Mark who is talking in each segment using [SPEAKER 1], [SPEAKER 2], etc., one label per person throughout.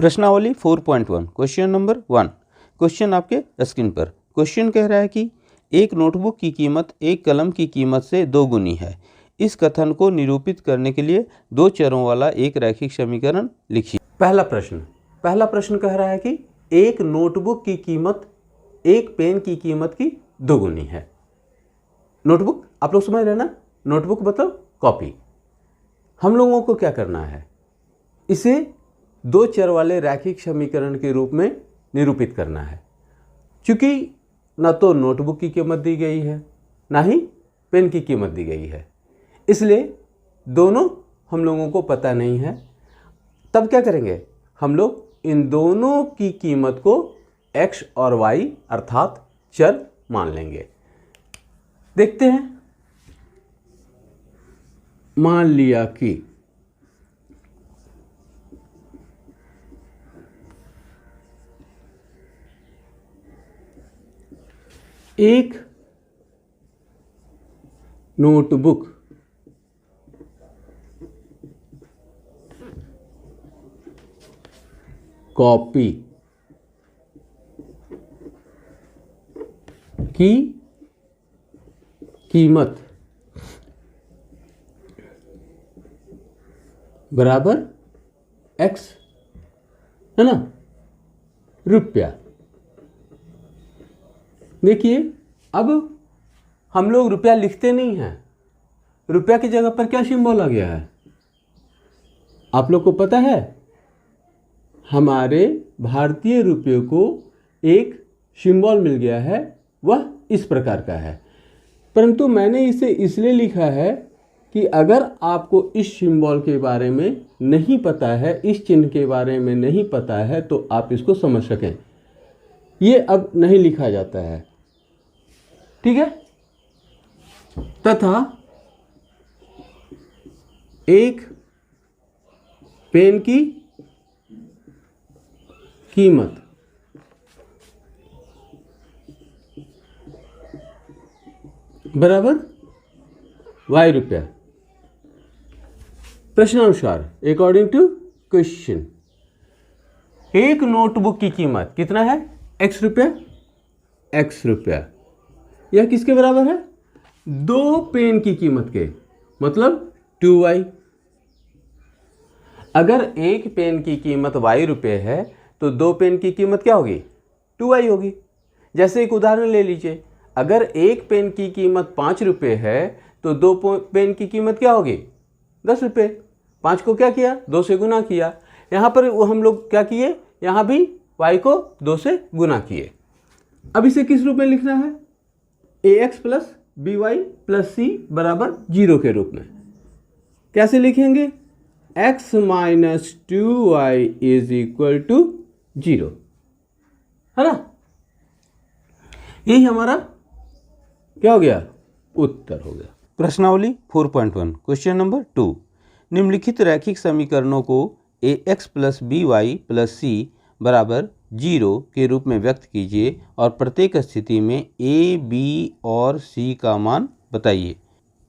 [SPEAKER 1] प्रश्नावली 4.1 question number 1। Question आपके screen पर। क्वेश्चन कह रहा है कि एक नोटबुक की कीमत एक कलम की कीमत से 2 गुनी है। इस कथन को निरूपित करने के लिए दो चरों वाला एक रैखिक समीकरण लिखिए। पहला प्रश्न कह रहा है कि एक नोटबुक की कीमत एक पेन की कीमत की 2 गुनी है। नोटबुक आप लोग समझ रहे हैं ना, नोटबुक मतलब कॉपी। हम लोगों को क्या करना है, इसे दो चर वाले रैखिक समीकरण के रूप में निरूपित करना है। क्योंकि ना तो नोटबुक की कीमत दी गई है, ना ही पेन की कीमत दी गई है, इसलिए दोनों हम लोगों को पता नहीं है। तब क्या करेंगे, हम लोग इन दोनों की कीमत को x और y अर्थात चर मान लेंगे। देखते हैं। मान लिया कि एक नोटबुक कॉपी की कीमत बराबर x है ना, रुपया। देखिए, अब हम लोग रुपया लिखते नहीं हैं। रुपया की जगह पर क्या सिंबल आ गया है, आप लोग को पता है? हमारे भारतीय रुपये को एक सिंबल मिल गया है, वह इस प्रकार का है। परंतु मैंने इसे इसलिए लिखा है कि अगर आपको इस सिंबल के बारे में नहीं पता है, इस चिन्ह के बारे में नहीं पता है, तो आप इसको समझ सकें। ये अब नहीं लिखा जाता है, ठीक है। तथा एक पेन की कीमत बराबर y रुपया। प्रश्नानुसार अकॉर्डिंग टू क्वेश्चन, एक नोटबुक की कीमत कितना है, x रुपया। यह किसके बराबर है, दो पेन की कीमत के, मतलब 2y। अगर एक पेन की कीमत y रुपये है तो दो पेन की कीमत क्या होगी, 2y होगी। जैसे एक उदाहरण ले लीजिए, अगर एक पेन की कीमत 5 रुपये है तो दो पेन की कीमत क्या होगी, 10 रुपये। 5 को क्या किया, 2 से गुना किया। यहाँ पर हम लोग क्या किए, यहाँ भी y को 2 से गुना किए। अब इसे किस रूप में लिखना है, ax plus by plus c बराबर 0 के रूप में। कैसे लिखेंगे, x minus 2y is equal to 0, है ना। यही हमारा क्या हो गया, उत्तर हो गया। प्रश्नावली 4.1 क्वेश्चन नंबर 2। निम्नलिखित रैखिक समीकरणों को ax plus by plus c बराबर 0 के रूप में व्यक्त कीजिए और प्रत्येक स्थिति में a, b और c का मान बताइए।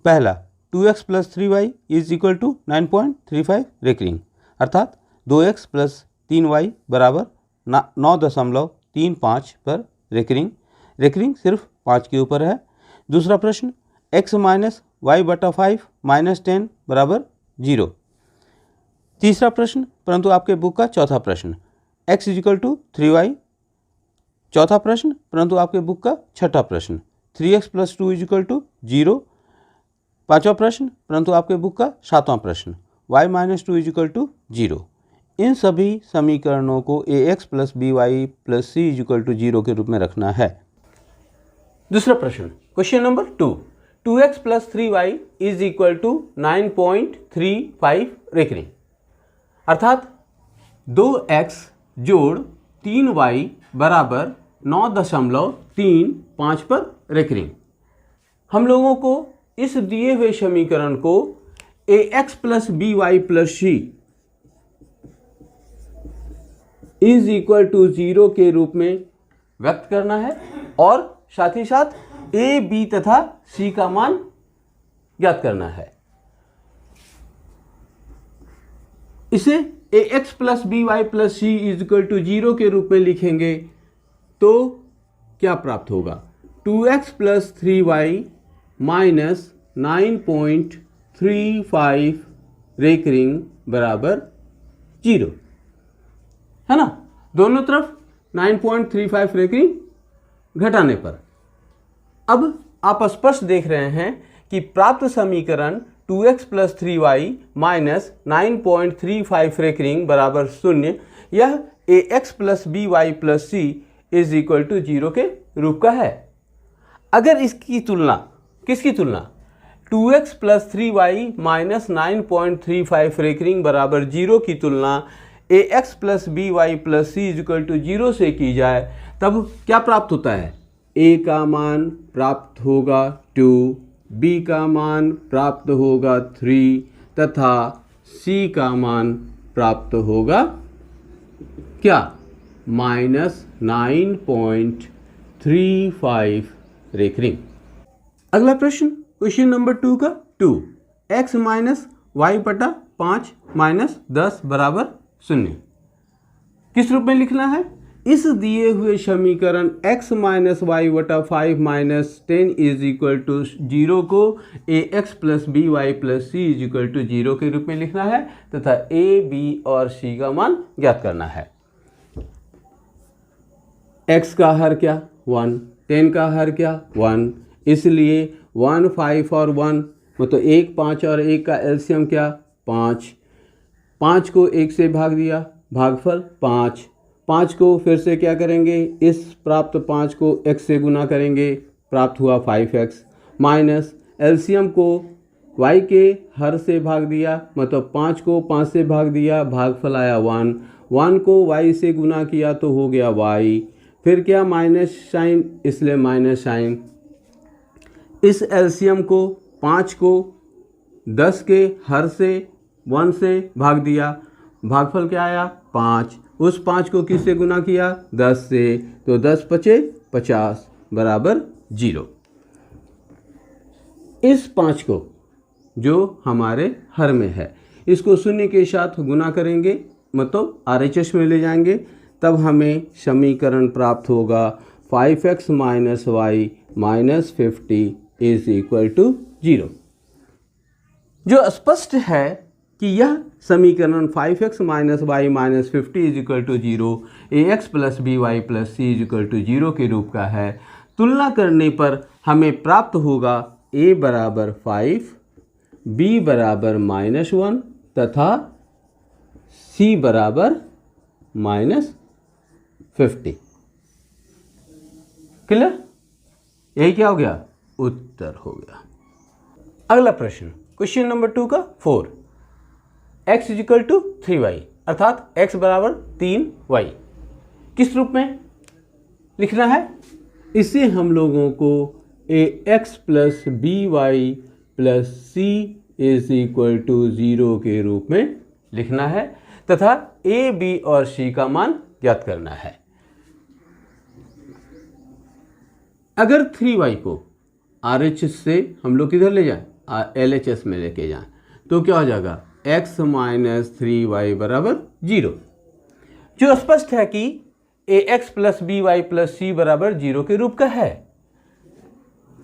[SPEAKER 1] पहला, 2x plus 3y is equal to 9.35 recurring, अर्थात 2x प्लस 3y बराबर 9.35 पर रेकरिंग सिर्फ 5 के ऊपर है। दूसरा प्रश्न, x माइनस वाई बटा 5 माइनस 10 बराबर 0। तीसरा प्रश्न, परंतु आपके बुक का चौथा प्रश्न, x is equal to 3y। चौथा प्रश्न, परंतु आपके बुक का छठा प्रश्न, 3x plus 2 is equal to 0। पांचवा प्रश्न, परंतु आपके बुक का सातवां प्रश्न, y minus 2 is equal to 0। इन सभी समीकरणों को ax plus by plus c is equal to 0 के रूप में रखना है। दूसरा प्रश्न, question number 2, 2x plus 3y is equal to 9.35 recurring, अर्थात 2x जोड़ 3y बराबर 9.35 पर रेकरिंग। हम लोगों को इस दिए हुए समीकरण को ax plus by plus c is equal to 0 के रूप में व्यक्त करना है और साथ ही साथ a, b तथा c का मान ज्ञात करना है। इसे A X plus B Y plus C is equal to 0 के रूप में लिखेंगे तो क्या प्राप्त होगा? 2x plus 3y minus 9.35 recurring बराबर 0, है ना। दोनों तरफ 9.35 रेकरिंग घटाने पर अब आप स्पष्ट देख रहे हैं कि प्राप्त समीकरण 2x plus 3y minus 9.35 recurring बराबर 0 यह ax plus B Y plus C is equal to 0 के रूप का है। अगर इसकी तुलना, किसकी तुलना? 2x plus 3y minus 9.35 recurring बराबर 0 की तुलना ax plus B Y plus C is equal to 0 से की जाए तब क्या प्राप्त होता है? a का मान प्राप्त होगा 2, b का मान प्राप्त होगा 3 तथा c का मान प्राप्त होगा क्या? Minus 9.35 recurring. अगला प्रश्न, क्वेश्चन नंबर 2 का 2, x माइनस वाई बटा 5 माइनस 10 बराबर 0 किस रूप में लिखना है? इस दिए हुए समीकरण x माइनस वाई बटा 5 माइनस 10 इज इक्वल टू 0 को ax plus B Y plus C is equal to 0 के रूप में लिखना है तथा a, b और c का मान ज्ञात करना है। x का हर क्या? 1, 10 का हर क्या? 1, इसलिए 1, 5 और 1 मतलब 1, 5 और 1 का एलसीएम क्या? 5। 5 को 1 से भाग दिया, भागफल 5। 5 को फिर से क्या करेंगे? इस प्राप्त 5 को x से गुना करेंगे, प्राप्त हुआ 5x माइनस एलसीएम को y के हर से भाग दिया मतलब 5 को 5 से भाग दिया, भागफल आया 1। 1 को y से गुना किया तो हो गया y, फिर क्या? माइनस साइन, इसलिए माइनस साइन। इस एलसीएम को 5 को 10 के हर से 1 से भाग दिया, भागफल क्या आया? 5। उस 5 को किससे गुना किया? 10 से, तो 10 पचे 50 बराबर 0। इस 5 को जो हमारे हर में है इसको शून्य के साथ गुना करेंगे मतलब RHS में ले जाएंगे, तब हमें समीकरण प्राप्त होगा 5x minus Y minus 50 is equal to 0। जो स्पष्ट है कि यह समीकरण 5x minus Y minus 50 is equal to 0 ax plus B Y plus C is equal to 0 के रूप का है। तुलना करने पर हमें प्राप्त होगा a बराबर 5, b बराबर -1 तथा c बराबर -50। क्लियर? यही क्या हो गया? उत्तर हो गया। अगला प्रश्न, क्वेश्चन नंबर 2 का 4, x is equal to 3y अर्थात x बराबर 3y किस रूप में लिखना है? इसे हम लोगों को ax plus B Y plus C is equal to 0 के रूप में लिखना है तथा a, b और c का मान ज्ञात करना है। अगर 3y को RHS से हम लोग किधर ले जाएं? LHS में लेके जाएं तो क्या हो जाएगा? x माइनस 3y बराबर 0। जो स्पष्ट है कि ax plus B Y plus सी बराबर 0 के रूप का है।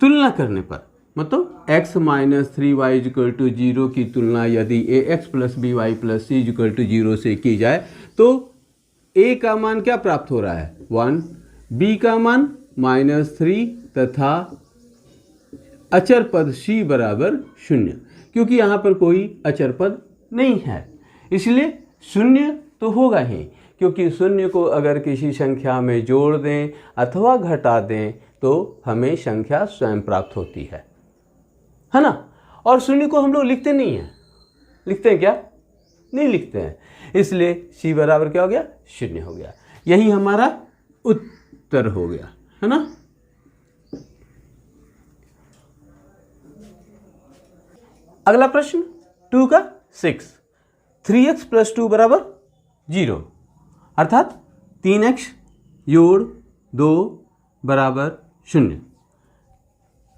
[SPEAKER 1] तुलना करने पर मतलब x minus 3y equal to 0 की तुलना यदि ax plus B Y plus c equal to 0 से की जाए तो a का मान क्या प्राप्त हो रहा है? 1, b का मान -3 तथा अचर पद c बराबर 0, क्योंकि यहाँ पर कोई अचर पद नहीं है इसलिए 0 तो होगा ही, क्योंकि 0 को अगर किसी संख्या में जोड़ दें अथवा घटा दें तो हमें संख्या स्वयं प्राप्त होती है ना। और 0 को हम लोग लिखते नहीं हैं, लिखते हैं क्या? नहीं लिखते हैं, इसलिए c बराबर क्या हो गया? 0 हो गया। यही हमारा उत्तर हो गया, है ना। अगला प्रश्न 2 का 6, 3x प्लस 2 बराबर 0 अर्थात 3x जोड़ 2 बराबर 0।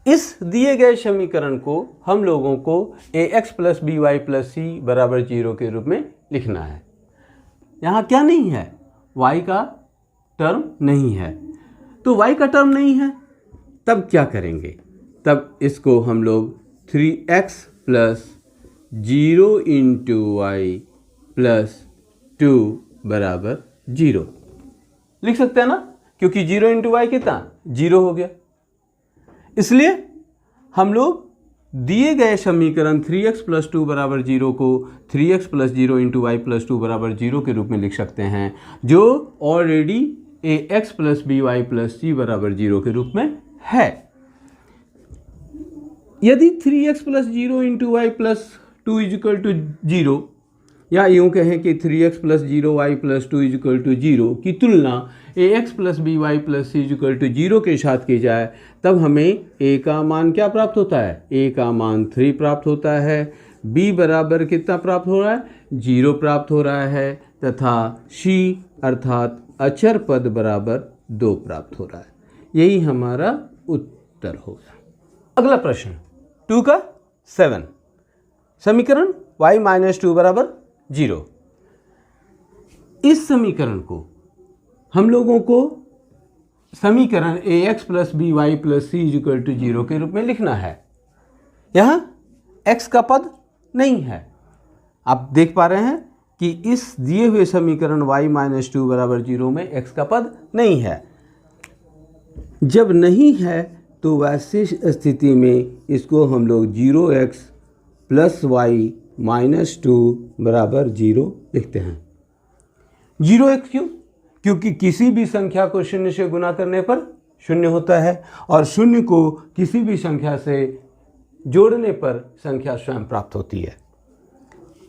[SPEAKER 1] इस दिए गए समीकरण को हम लोगों को ax plus B Y plus सी बराबर 0 के रूप में लिखना है। यहाँ क्या नहीं है, y का टर्म नहीं है। तो y का टर्म नहीं है, तब क्या करेंगे, तब इसको हम लोग 3x plus 0 into Y plus 2 बराबर 0 लिख सकते हैं ना, क्योंकि 0 इंटू वाई कितना 0 हो गया। इसलिए हम लोग दिए गए समीकरण 3x प्लस 2 बराबर 0 को 3x plus 0 into Y plus 2 बराबर 0 के रूप में लिख सकते हैं, जो already ax plus B Y plus सी बराबर 0 के रूप में है। यदि 3x plus 0 into Y plus 2 is equal to 0, या यूँ कहें कि 3x plus 0 Y plus 2 is equal to 0 की तुलना ax plus B Y plus C is equal to 0 के साथ की जाए, तब हमें a का मान क्या प्राप्त होता है, a का मान 3 प्राप्त होता है, b बराबर कितना प्राप्त हो रहा है, 0 प्राप्त हो रहा है, तथा c अर्थात अचर पद बराबर 2 प्राप्त हो रहा है। यही हमारा उत्तर होगा। अगला प्रश्न 2 का 7, समीकरण y माइनस 2 बराबर 0। इस समीकरण को हम लोगों को समीकरण ax plus B Y plus C is equal to 0 के रूप में लिखना है। यहाँ x का पद नहीं है। आप देख पा रहे हैं कि इस दिए हुए समीकरण y माइनस 2 बराबर 0 में x का पद नहीं है। जब नहीं है तो वैसी स्थिति में इसको हम लोग 0x प्लस वाई माइनस 2 बराबर 0 लिखते हैं। 0x क्यों? क्योंकि किसी भी संख्या को शून्य से गुना करने पर शून्य होता है, और शून्य को किसी भी संख्या से जोड़ने पर संख्या स्वयं प्राप्त होती है।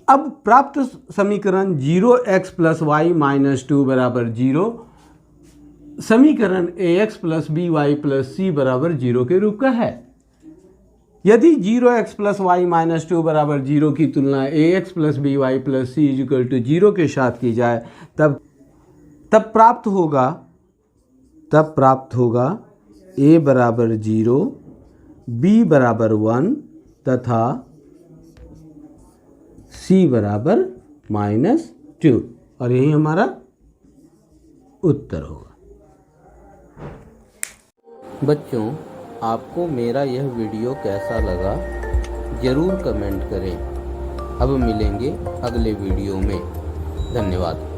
[SPEAKER 1] अब प्राप्त समीकरण 0x प्लस वाई माइनस 2 बराबर 0 समीकरण ax plus B Y plus सी बराबर 0 के रूप का है। यदि 0x प्लस वाई माइनस 2 बराबर 0 की तुलना ax plus B Y plus C is equal to 0 के साथ की जाए, तब प्राप्त होगा a बराबर 0, b बराबर 1 तथा c बराबर -2, और यही हमारा उत्तर होगा।
[SPEAKER 2] बच्चों, आपको मेरा यह वीडियो कैसा लगा ज़रूर कमेंट करें। अब मिलेंगे अगले वीडियो में। धन्यवाद।